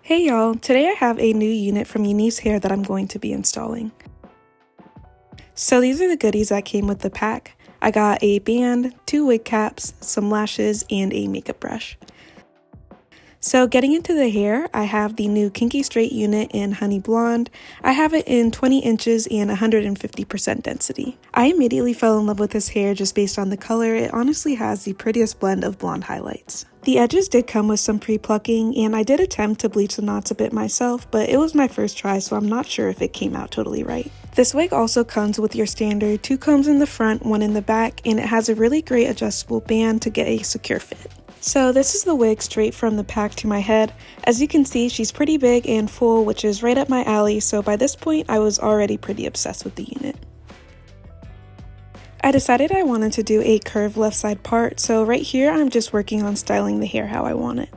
Hey y'all, today I have a new unit from UNICE Hair that I'm going to be installing. So these are the goodies that came with the pack. I got a band, 2 wig caps, some lashes, and a makeup brush. So getting into the hair, I have the new KINKY straight unit in Honey Blonde. I have it in 20 inches and 150% density. I immediately fell in love with this hair just based on the color. It honestly has the prettiest blend of blonde highlights. The edges did come with some pre-plucking, and I did attempt to bleach the knots a bit myself, but it was my first try, so I'm not sure if it came out totally right. This wig also comes with your standard 2 combs in the front, 1 in the back, and it has a really great adjustable band to get a secure fit. So this is the wig straight from the pack to my head. As you can see, she's pretty big and full, which is right up my alley, so by this point I was already pretty obsessed with the unit. I decided I wanted to do a curved left side part, so right here I'm just working on styling the hair how I want it.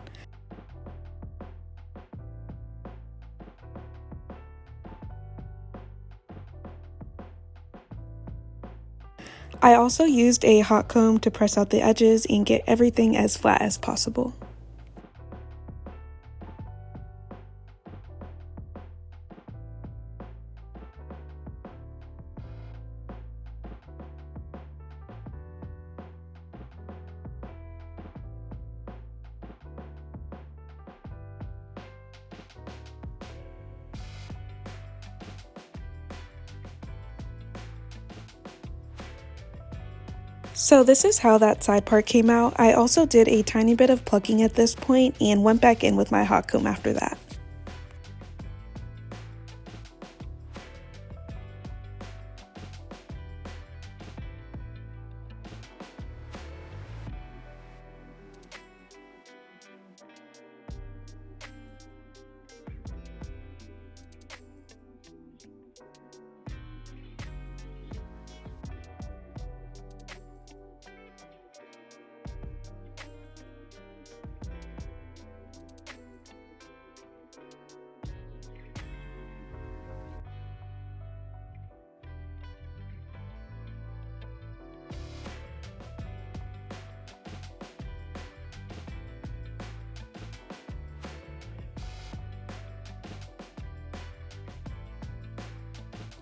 I also used a hot comb to press out the edges and get everything as flat as possible. So this is how that side part came out. I also did a tiny bit of plucking at this point and went back in with my hot comb after that.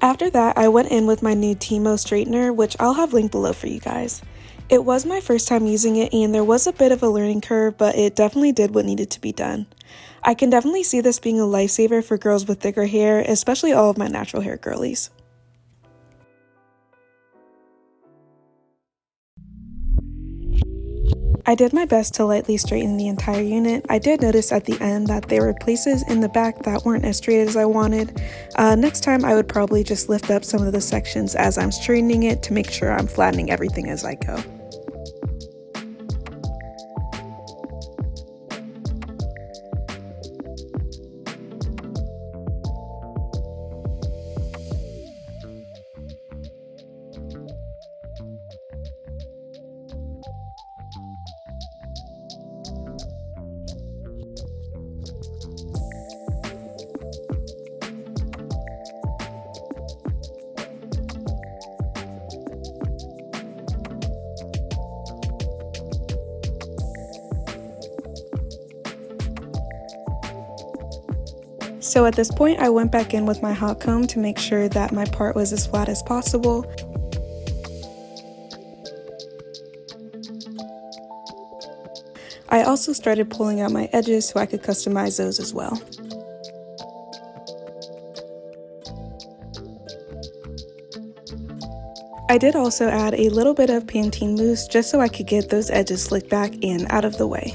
After that, I went in with my new Timo straightener, which I'll have linked below for you guys. It was my first time using it and there was a bit of a learning curve, but it definitely did what needed to be done. I can definitely see this being a lifesaver for girls with thicker hair, especially all of my natural hair girlies. I did my best to lightly straighten the entire unit. I did notice at the end that there were places in the back that weren't as straight as I wanted. Next time I would probably just lift up some of the sections as I'm straightening it to make sure I'm flattening everything as I go. So at this point, I went back in with my hot comb to make sure that my part was as flat as possible. I also started pulling out my edges so I could customize those as well. I did also add a little bit of Pantene mousse just so I could get those edges slicked back and out of the way.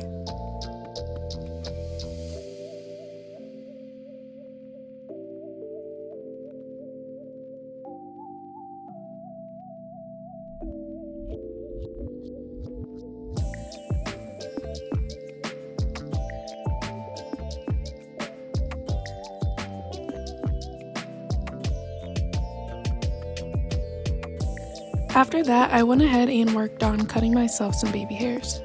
After that, I went ahead and worked on cutting myself some baby hairs.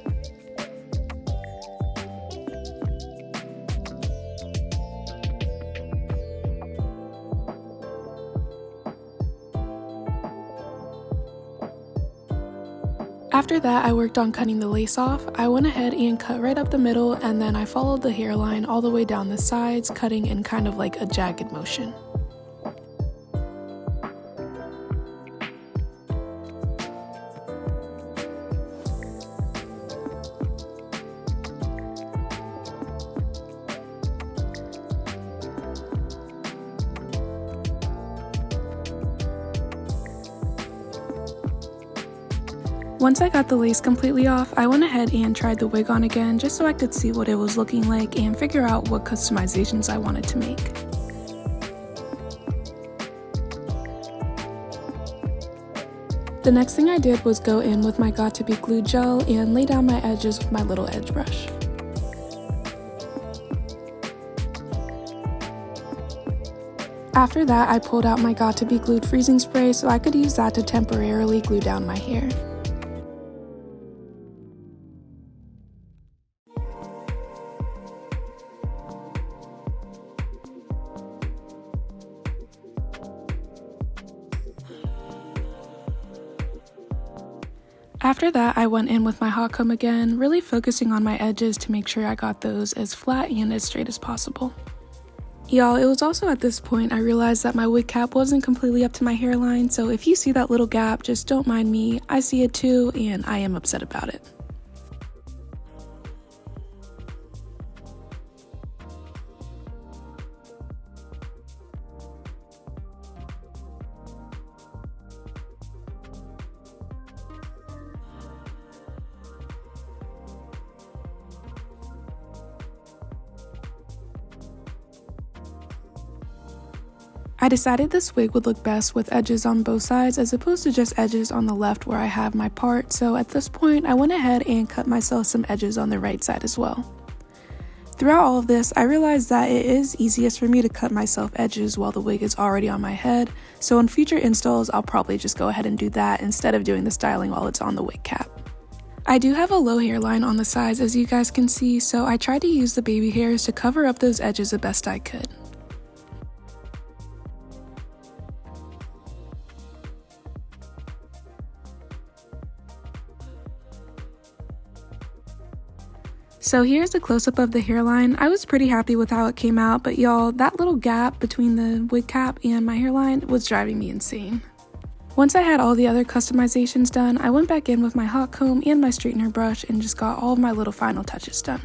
After that, I worked on cutting the lace off. I went ahead and cut right up the middle, and then I followed the hairline all the way down the sides, cutting in kind of like a jagged motion. Once I got the lace completely off, I went ahead and tried the wig on again just so I could see what it was looking like and figure out what customizations I wanted to make. The next thing I did was go in with my Got2b glue gel and lay down my edges with my little edge brush. After that, I pulled out my Got2b glued freezing spray so I could use that to temporarily glue down my hair. After that, I went in with my hot comb again, really focusing on my edges to make sure I got those as flat and as straight as possible. Y'all, it was also at this point I realized that my wig cap wasn't completely up to my hairline, so if you see that little gap, just don't mind me. I see it too, and I am upset about it. I decided this wig would look best with edges on both sides as opposed to just edges on the left where I have my part, so at this point I went ahead and cut myself some edges on the right side as well. Throughout all of this, I realized that it is easiest for me to cut myself edges while the wig is already on my head, so in future installs I'll probably just go ahead and do that instead of doing the styling while it's on the wig cap. I do have a low hairline on the sides as you guys can see, so I tried to use the baby hairs to cover up those edges the best I could. So here's a close-up of the hairline. I was pretty happy with how it came out, but y'all, that little gap between the wig cap and my hairline was driving me insane. Once I had all the other customizations done, I went back in with my hot comb and my straightener brush and just got all of my little final touches done.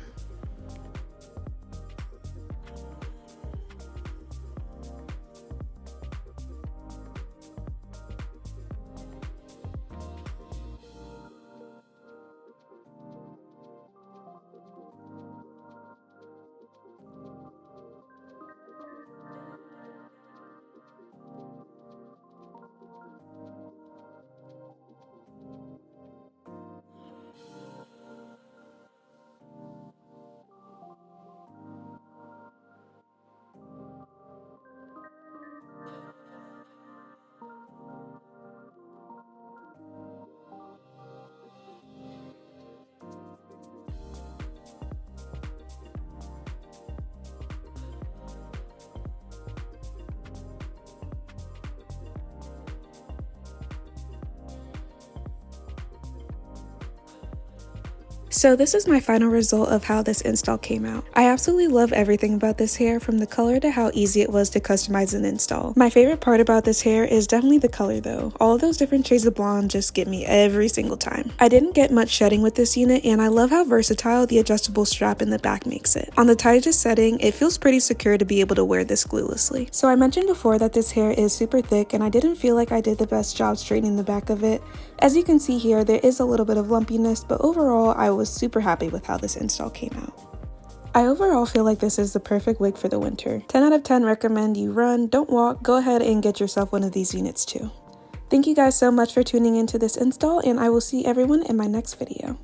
So this is my final result of how this install came out. I absolutely love everything about this hair, from the color to how easy it was to customize and install. My favorite part about this hair is definitely the color though. All of those different shades of blonde just get me every single time. I didn't get much shedding with this unit, and I love how versatile the adjustable strap in the back makes it. On the tightest setting, it feels pretty secure to be able to wear this gluelessly. So I mentioned before that this hair is super thick, and I didn't feel like I did the best job straightening the back of it. As you can see here, there is a little bit of lumpiness, but overall I was super happy with how this install came out. I overall feel like this is the perfect wig for the winter. 10 out of 10 recommend you run, don't walk, go ahead and get yourself one of these units too. Thank you guys so much for tuning into this install, and I will see everyone in my next video.